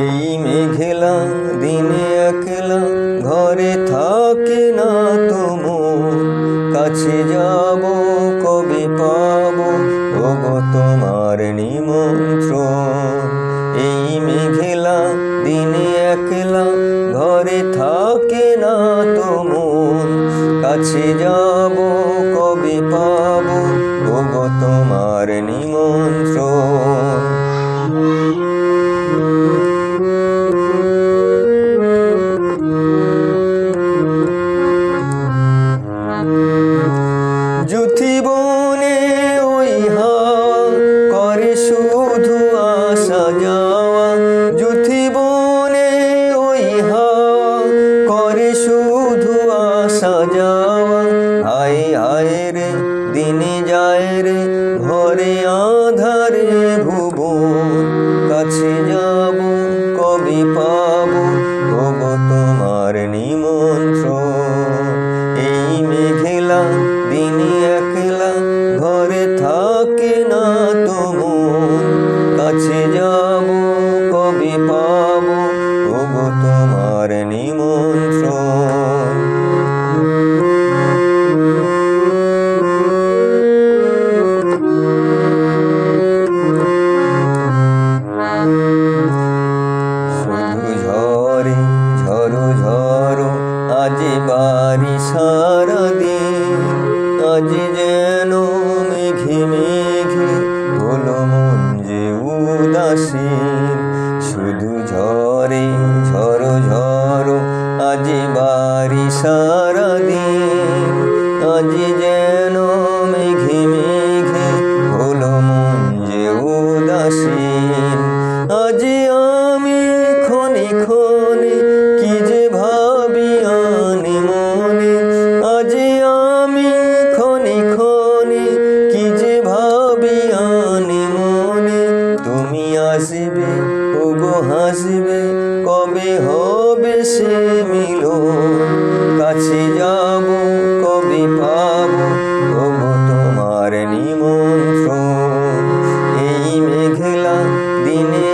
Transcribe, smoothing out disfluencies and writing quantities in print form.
এই মেঘলা দিনে একলা ঘরে থাকে না তো মন, কাছে যাব কবে পাবো ওগো তোমার নিমন্ত্রণ। এই মেঘলা দিনে একলা ঘরে থাকে না তো মন, কাছে যাব কবে পাবো ওগো তোমার নিমন্ত্রণ। যুথিবনে ওই হাওয়া করে শুধু আসা যাওয়া, যুথিবনে ওই হাওয়া করে শুধু আসা যাওয়া। হায় হায় রে দিনে যায় রে ঘরে আধারে ভুবন, কাছে যাব কবে পাবো ওগো তোমার নিমন্ত্রণ। এই মেঘলা দিনে একলা ঘরে থাকে না তো মন, কাছে যাব কবে পাবো ওগো তোমার নিমন্ত্রণ। শুধু ঝরে ঝরো ঝরো আজ বারি সারাদিন, আজ যেন মেঘে মেঘে হলো মন যে উদাসীন। শুধু ঝরে ঝরো ঝরো আজ বারি সারাদিন, আজ যেন মেঘে মেঘে হলো মন যে উদাসীন। আজ আমি ক্ষণে ক্ষণে কি যে ভাবি আনে মনে, আজ আমি ক্ষণে ক্ষণে কি যে ভাবি আনে মনে। তুমি আসবে ওগো হাসবে কবে হবে সে মিলন, কাছে যাব কবে পাবো ওগো তোমার নিমন্ত্রণ। এই মেঘলা দিনে